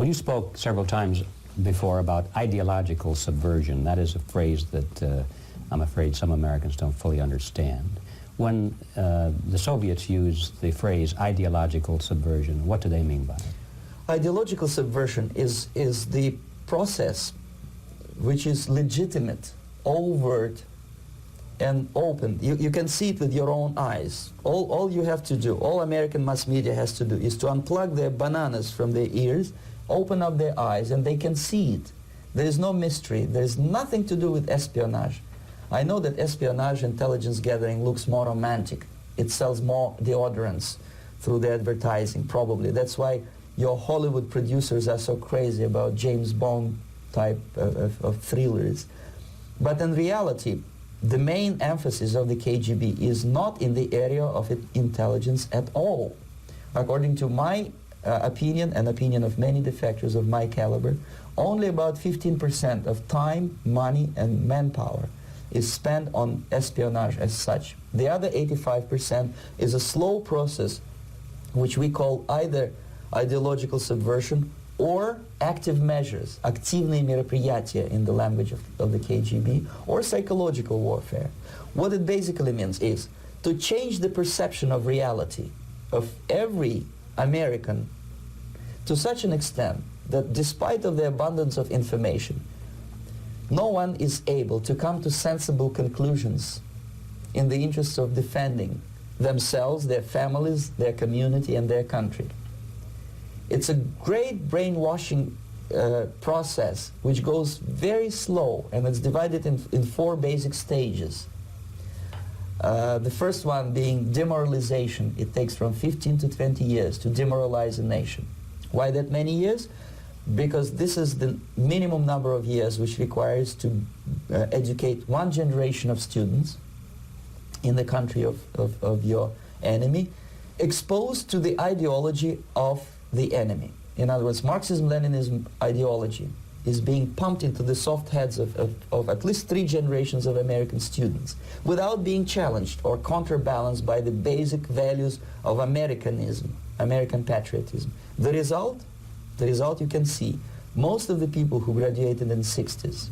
Well, you spoke several times before about ideological subversion. That is a phrase that I'm afraid some Americans don't fully understand. When the Soviets use the phrase ideological subversion, what do they mean by it? Ideological subversion is the process which is legitimate, overt, and open. You can see it with your own eyes. All you have to do, all American mass media has to do, is to unplug their bananas from their ears, open up their eyes, and they can see it. There is no mystery. There is nothing to do with espionage. I know that espionage intelligence gathering looks more romantic. It sells more deodorants through the advertising, probably. That's why your Hollywood producers are so crazy about James Bond type of thrillers. But in reality, the main emphasis of the KGB is not in the area of intelligence at all. According to my opinion and opinion of many defectors of my caliber, only about 15% of time, money, and manpower is spent on espionage as such. The other 85% is a slow process which we call either ideological subversion or active measures, активные мероприятия in the language of the KGB, or psychological warfare. What it basically means is to change the perception of reality of every American to such an extent that despite of the abundance of information, no one is able to come to sensible conclusions in the interests of defending themselves, their families, their community, and their country. It's a great brainwashing process which goes very slow, and it's divided in 4 basic stages. The first one being demoralization. It takes from 15 to 20 years to demoralize a nation. Why that many years? Because this is the minimum number of years which requires to educate one generation of students in the country of your enemy, exposed to the ideology of the enemy. In other words, Marxism-Leninism ideology is being pumped into the soft heads of at least 3 generations of American students without being challenged or counterbalanced by the basic values of Americanism, American patriotism. The result you can see. Most of the people who graduated in the 60s,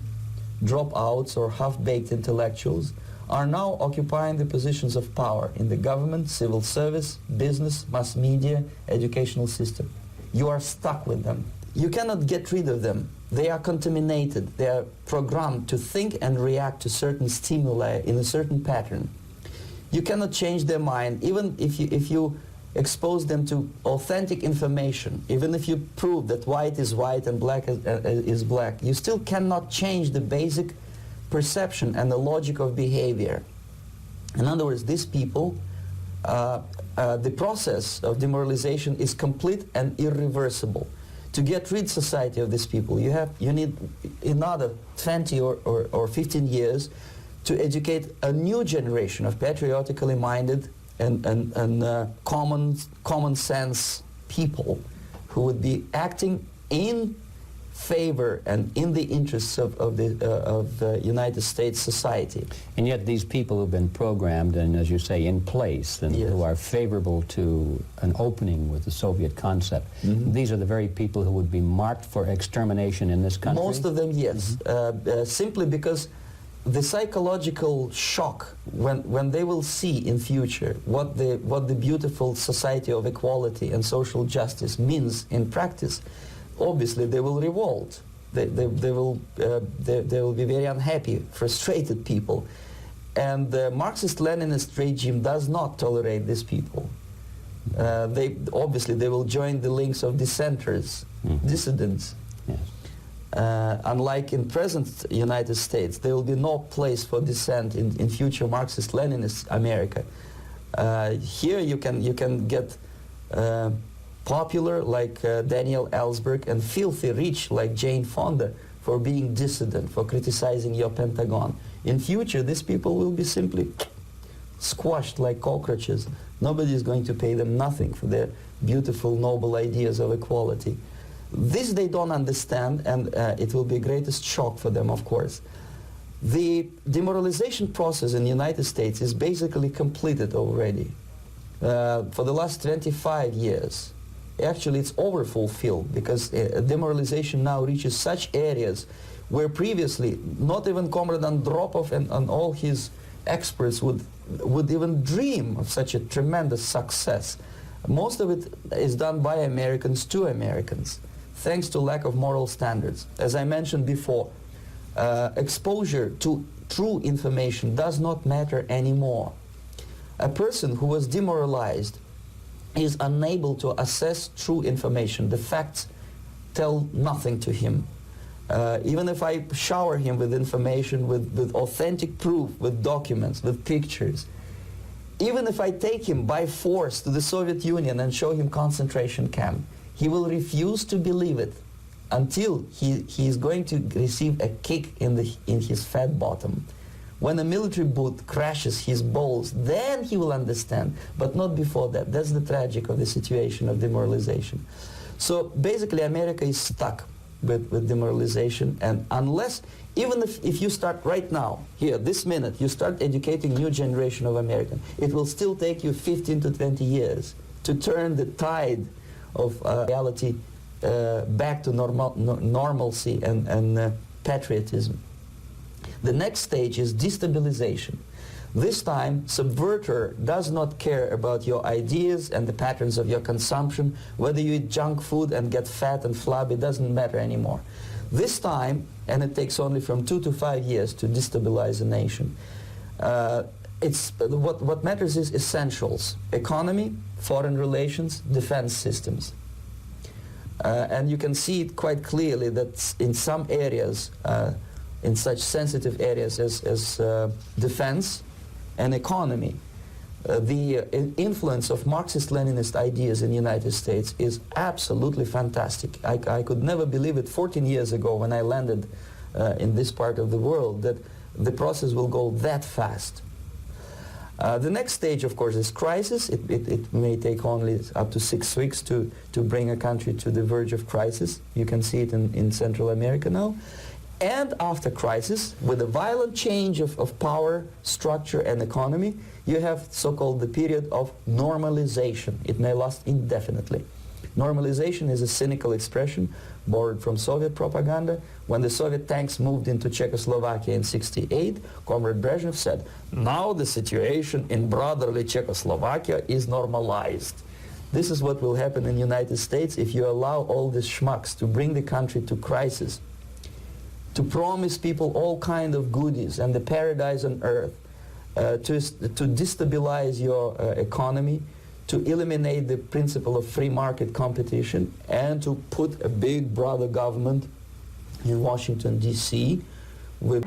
dropouts or half-baked intellectuals, are now occupying the positions of power in the government, civil service, business, mass media, educational system. You are stuck with them. You cannot get rid of them. They are contaminated. They are programmed to think and react to certain stimuli in a certain pattern. You cannot change their mind, even if you expose them to authentic information, even if you prove that white is white and black is black, you still cannot change the basic perception and the logic of behavior. In other words, these people, the process of demoralization is complete and irreversible. To get rid society of these people, you need another 20 or 15 years to educate a new generation of patriotically minded and common sense people who would be acting in favor and in the interests of the United States society. And yet these people who've been programmed and, as you say, in place, and Yes. who are favorable to an opening with the Soviet concept, these are the very people who would be marked for extermination in this country? Most of them, yes. Simply because the psychological shock when they will see in future what the beautiful society of equality and social justice means in practice, obviously they will revolt. They will be very unhappy, frustrated people. And the Marxist-Leninist regime does not tolerate these people. Obviously they will join the links of dissenters, dissidents. Yes. Unlike in present United States, there will be no place for dissent in future Marxist-Leninist America. Here you can get popular like Daniel Ellsberg and filthy rich like Jane Fonda for being dissident, for criticizing your Pentagon. In future, these people will be simply squashed like cockroaches. Nobody is going to pay them nothing for their beautiful, noble ideas of equality. This they don't understand, and it will be a greatest shock for them, of course. The demoralization process in the United States is basically completed already. For the last 25 years, actually it's overfulfilled, because demoralization now reaches such areas where previously not even Comrade Andropov and all his experts would even dream of such a tremendous success. Most of it is done by Americans to Americans, thanks to lack of moral standards. As I mentioned before, exposure to true information does not matter anymore. A person who was demoralized is unable to assess true information. The facts tell nothing to him. Even if I shower him with information, with authentic proof, with documents, with pictures, even if I take him by force to the Soviet Union and show him concentration camp, he will refuse to believe it until he is going to receive a kick in his fat bottom. When a military boot crashes his balls, then he will understand, but not before that. That's the tragic of the situation of demoralization. So basically America is stuck with demoralization, and unless, even if you start right now, here, this minute, you start educating new generation of Americans, it will still take you 15 to 20 years to turn the tide of reality back to normalcy and patriotism. The next stage is destabilization. This time, subverter does not care about your ideas and the patterns of your consumption. Whether you eat junk food and get fat and flabby, doesn't matter anymore. This time, and it takes only from 2 to 5 years to destabilize a nation, what matters is essentials: economy, foreign relations, defense systems. And you can see it quite clearly that in some areas, in such sensitive areas as defense and economy, the influence of Marxist-Leninist ideas in the United States is absolutely fantastic. I could never believe it 14 years ago when I landed in this part of the world, that the process will go that fast. The next stage, of course, is crisis. It may take only up to 6 weeks to bring a country to the verge of crisis. You can see it in Central America now. And after crisis, with a violent change of power, structure, and economy, you have so-called the period of normalization. It may last indefinitely. Normalization is a cynical expression borrowed from Soviet propaganda. When the Soviet tanks moved into Czechoslovakia in '68, Comrade Brezhnev said, "Now the situation in brotherly Czechoslovakia is normalized." This is what will happen in the United States if you allow all these schmucks to bring the country to crisis, to promise people all kind of goodies and the paradise on earth, to destabilize your economy, to eliminate the principle of free market competition, and to put a big brother government in Washington, D.C. with